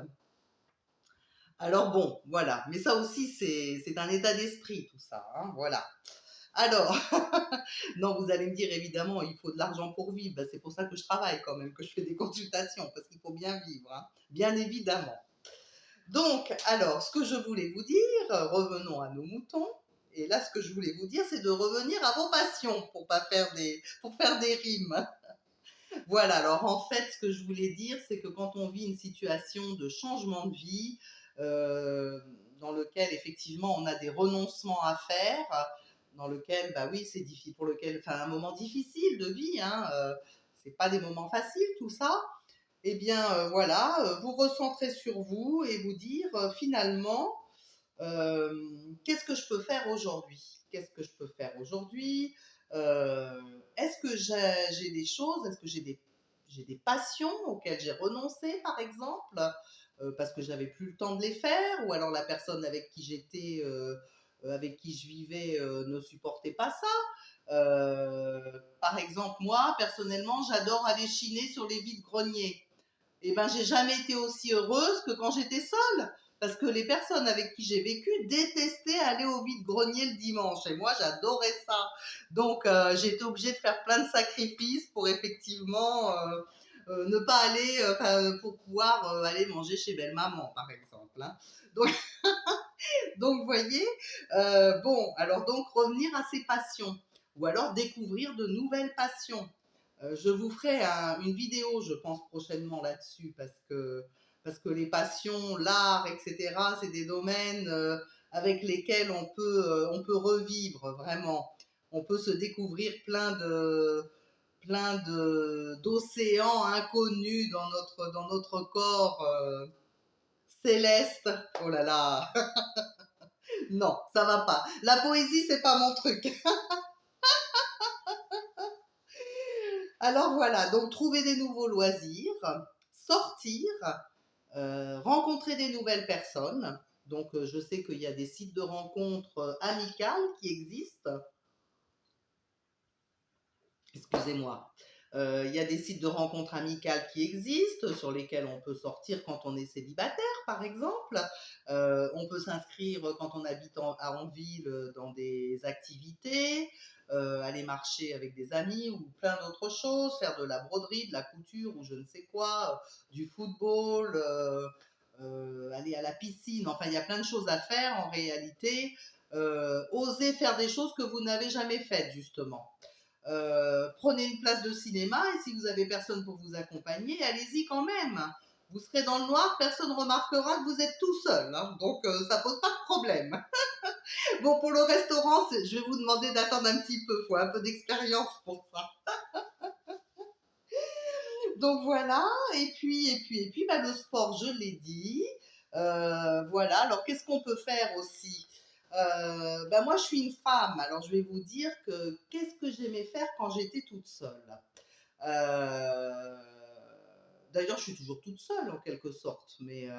Alors bon, voilà. Mais ça aussi, c'est un état d'esprit, tout ça, hein, voilà. Alors, non, vous allez me dire, évidemment, il faut de l'argent pour vivre. Ben, c'est pour ça que je travaille quand même, que je fais des consultations, parce qu'il faut bien vivre, hein, bien évidemment. Donc, alors, ce que je voulais vous dire, revenons à nos moutons. Et là, ce que je voulais vous dire, c'est de revenir à vos passions pour faire des rimes. Voilà, alors en fait, ce que je voulais dire, c'est que quand on vit une situation de changement de vie, euh, dans lequel effectivement on a des renoncements à faire, dans lequel, bah oui, c'est difficile, pour lequel, enfin, un moment difficile de vie, hein, c'est pas des moments faciles tout ça. Eh bien, voilà, vous recentrez sur vous et vous dire finalement, euh, qu'est-ce que je peux faire aujourd'hui? Qu'est-ce que je peux faire aujourd'hui? Euh, Est-ce que j'ai des choses? Est-ce que j'ai des passions auxquelles j'ai renoncé, par exemple, parce que j'avais plus le temps de les faire, ou alors la personne avec qui j'étais, avec qui je vivais, ne supportait pas ça. Par exemple, moi, personnellement, j'adore aller chiner sur les vides-greniers. Eh ben, j'ai jamais été aussi heureuse que quand j'étais seule. Parce que les personnes avec qui j'ai vécu détestaient aller au vide-grenier le dimanche. Et moi, j'adorais ça. Donc, j'ai été obligée de faire plein de sacrifices pour effectivement ne pas aller, pour pouvoir aller manger chez belle-maman, par exemple, hein. Donc, donc, vous voyez, bon, alors donc revenir à ses passions. Ou alors découvrir de nouvelles passions. Je vous ferai une vidéo, je pense, prochainement là-dessus, parce que les passions, l'art, etc., c'est des domaines avec lesquels on peut revivre vraiment. On peut se découvrir d'océans inconnus dans notre corps céleste. Oh là là, non, ça va pas. La poésie, c'est pas mon truc. Alors voilà, donc trouver des nouveaux loisirs, sortir, rencontrer des nouvelles personnes. Donc, je sais qu'il y a des sites de rencontres amicales qui existent. Excusez-moi. Il y a des sites de rencontres amicales qui existent, sur lesquels on peut sortir quand on est célibataire, par exemple. On peut s'inscrire quand on habite en ville dans des activités, aller marcher avec des amis ou plein d'autres choses, faire de la broderie, de la couture ou je ne sais quoi, du football, aller à la piscine. Enfin, il y a plein de choses à faire en réalité. Oser faire des choses que vous n'avez jamais faites, justement. Prenez une place de cinéma et si vous avez personne pour vous accompagner, allez-y quand même. Vous serez dans le noir, personne ne remarquera que vous êtes tout seul, hein, donc ça pose pas de problème. Bon, pour le restaurant, je vais vous demander d'attendre un petit peu, il faut un peu d'expérience pour ça. Donc voilà, et puis bah, le sport, je l'ai dit. Voilà, alors qu'est-ce qu'on peut faire aussi? Bah, moi, je suis une femme, alors je vais vous dire que qu'est-ce que j'aimais faire quand j'étais toute seule? Heu, D'ailleurs, je suis toujours toute seule en quelque sorte, mais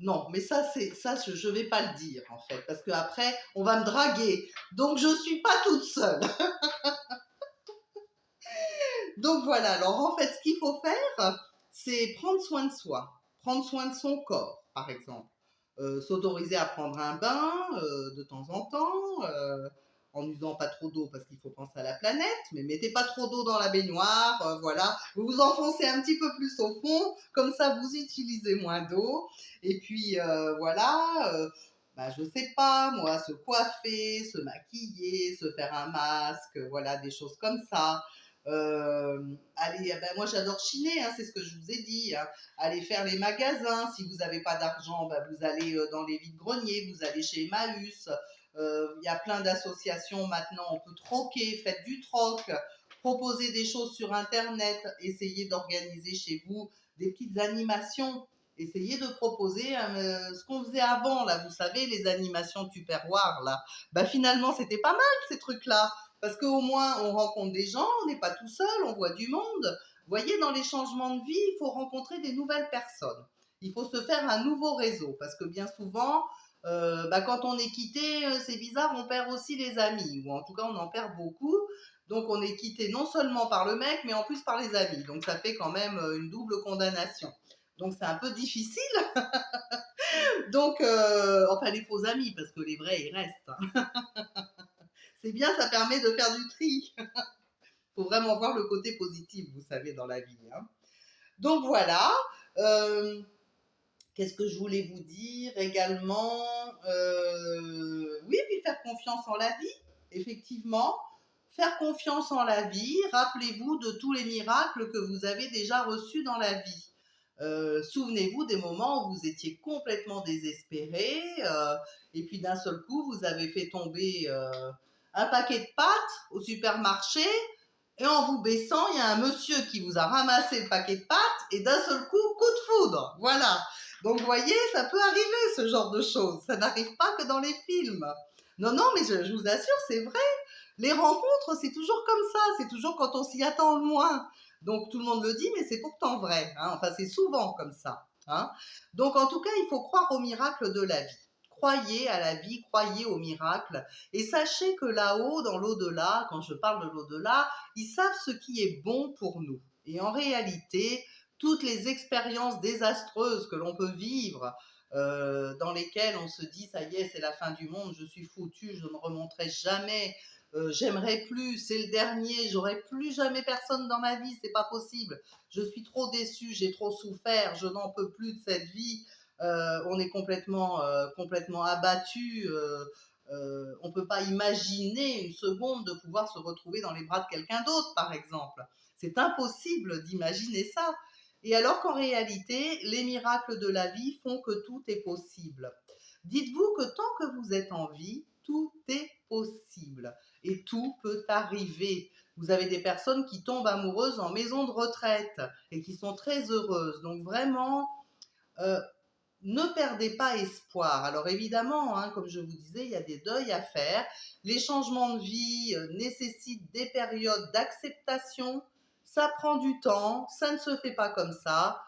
non, mais ça, je vais pas le dire en fait, parce qu'après, on va me draguer. Donc, je suis pas toute seule. Donc voilà, alors en fait, ce qu'il faut faire, c'est prendre soin de soi, prendre soin de son corps, par exemple. S'autoriser à prendre un bain de temps en temps, en n'usant pas trop d'eau parce qu'il faut penser à la planète, mais mettez pas trop d'eau dans la baignoire, voilà. Vous vous enfoncez un petit peu plus au fond, comme ça vous utilisez moins d'eau. Et puis voilà, bah, je sais pas, moi, se coiffer, se maquiller, se faire un masque, voilà, des choses comme ça. Allez, ben moi j'adore chiner, hein, c'est ce que je vous ai dit. Hein. Allez faire les magasins. Si vous n'avez pas d'argent, ben vous allez dans les vides-greniers, vous allez chez Emmaüs. Il y a plein d'associations maintenant. On peut troquer, faites du troc, proposer des choses sur Internet, essayez d'organiser chez vous des petites animations. Essayez de proposer ce qu'on faisait avant, là, vous savez, les animations Tupperware, là. Ben, finalement, c'était pas mal, ces trucs-là. Parce qu'au moins, on rencontre des gens, on n'est pas tout seul, on voit du monde. Vous voyez, dans les changements de vie, il faut rencontrer des nouvelles personnes. Il faut se faire un nouveau réseau. Parce que bien souvent, bah, quand on est quitté, c'est bizarre, on perd aussi les amis. Ou en tout cas, on en perd beaucoup. Donc, on est quitté non seulement par le mec, mais en plus par les amis. Donc, ça fait quand même une double condamnation. Donc, c'est un peu difficile. Donc, enfin, les faux amis, parce que les vrais, ils restent. Hein. C'est bien, ça permet de faire du tri. Faut vraiment voir le côté positif, vous savez, dans la vie. Hein. Donc voilà. Euh, Qu'est-ce que je voulais vous dire également Oui, puis faire confiance en la vie, effectivement. Faire confiance en la vie. Rappelez-vous de tous les miracles que vous avez déjà reçus dans la vie. Souvenez-vous des moments où vous étiez complètement désespéré et puis d'un seul coup, vous avez fait tomber un paquet de pâtes au supermarché et en vous baissant, il y a un monsieur qui vous a ramassé le paquet de pâtes et d'un seul coup, coup de foudre. Voilà. Donc, vous voyez, ça peut arriver, ce genre de choses. Ça n'arrive pas que dans les films. Non, non, mais je vous assure, c'est vrai. Les rencontres, c'est toujours comme ça. C'est toujours quand on s'y attend le moins. Donc, tout le monde le dit, mais c'est pourtant vrai. Hein. Enfin, c'est souvent comme ça. Hein. Donc, en tout cas, il faut croire au miracle de la vie. Croyez à la vie, croyez au miracle. Et sachez que là-haut, dans l'au-delà, quand je parle de l'au-delà, ils savent ce qui est bon pour nous. Et en réalité, toutes les expériences désastreuses que l'on peut vivre, dans lesquelles on se dit ça y est, c'est la fin du monde, je suis foutu, je ne remonterai jamais, j'aimerais plus, c'est le dernier, j'aurai plus jamais personne dans ma vie, c'est pas possible, je suis trop déçu, j'ai trop souffert, je n'en peux plus de cette vie, on est complètement abattu. On ne peut pas imaginer une seconde de pouvoir se retrouver dans les bras de quelqu'un d'autre, par exemple. C'est impossible d'imaginer ça. Et alors qu'en réalité, les miracles de la vie font que tout est possible. Dites-vous que tant que vous êtes en vie, tout est possible et tout peut arriver. Vous avez des personnes qui tombent amoureuses en maison de retraite et qui sont très heureuses. Donc vraiment, euh, ne perdez pas espoir. Alors évidemment, hein, comme je vous disais, il y a des deuils à faire. Les changements de vie nécessitent des périodes d'acceptation. Ça prend du temps, ça ne se fait pas comme ça.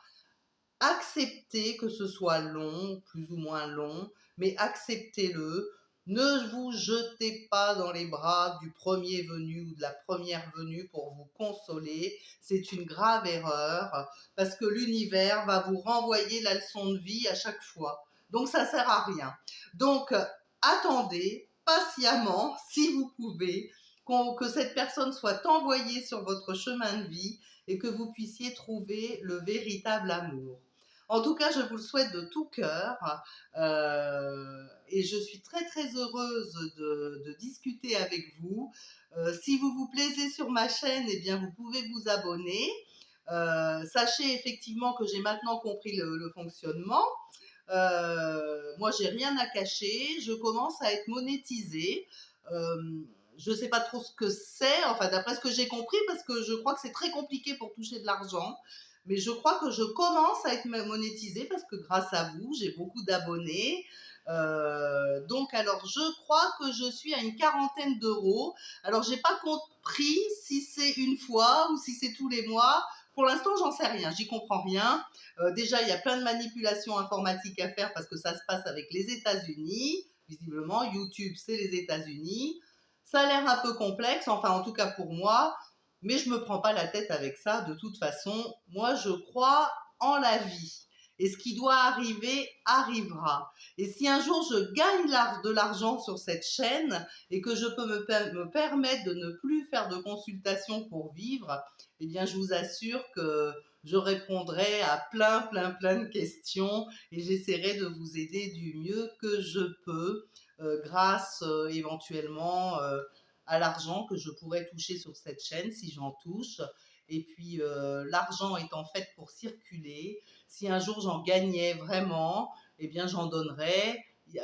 Acceptez que ce soit long, plus ou moins long, mais acceptez-le. Ne vous jetez pas dans les bras du premier venu ou de la première venue pour vous consoler. C'est une grave erreur parce que l'univers va vous renvoyer la leçon de vie à chaque fois. Donc ça sert à rien. Donc attendez patiemment, si vous pouvez, que cette personne soit envoyée sur votre chemin de vie et que vous puissiez trouver le véritable amour. En tout cas, je vous le souhaite de tout cœur et je suis très très heureuse de discuter avec vous. Si vous vous plaisez sur ma chaîne, eh bien vous pouvez vous abonner. Sachez effectivement que j'ai maintenant compris le fonctionnement. Moi, j'ai rien à cacher. Je commence à être monétisée. Je ne sais pas trop ce que c'est, enfin d'après ce que j'ai compris, parce que je crois que c'est très compliqué pour toucher de l'argent. Mais je crois que je commence à être monétisée parce que grâce à vous, j'ai beaucoup d'abonnés. Donc alors je crois que je suis à une quarantaine d'euros. Alors j'ai pas compris si c'est une fois ou si c'est tous les mois. Pour l'instant, j'en sais rien, j'y comprends rien. Déjà, il y a plein de manipulations informatiques à faire parce que ça se passe avec les États-Unis. Visiblement, YouTube, c'est les États-Unis. Ça a l'air un peu complexe, enfin en tout cas pour moi, mais je me prends pas la tête avec ça. De toute façon, moi je crois en la vie. Et ce qui doit arriver, arrivera. Et si un jour je gagne de l'argent sur cette chaîne et que je peux me permettre de ne plus faire de consultation pour vivre, eh bien je vous assure que je répondrai à plein de questions et j'essaierai de vous aider du mieux que je peux grâce éventuellement à l'argent que je pourrais toucher sur cette chaîne si j'en touche. Et puis l'argent est en fait pour circuler. Si un jour j'en gagnais vraiment, eh bien j'en donnerais. Il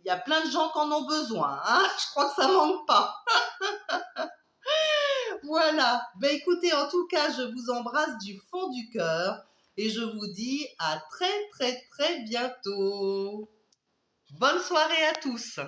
y a plein de gens qui en ont besoin, hein. Je crois que ça manque pas. Voilà. Ben écoutez, en tout cas, je vous embrasse du fond du cœur et je vous dis à très bientôt. Bonne soirée à tous.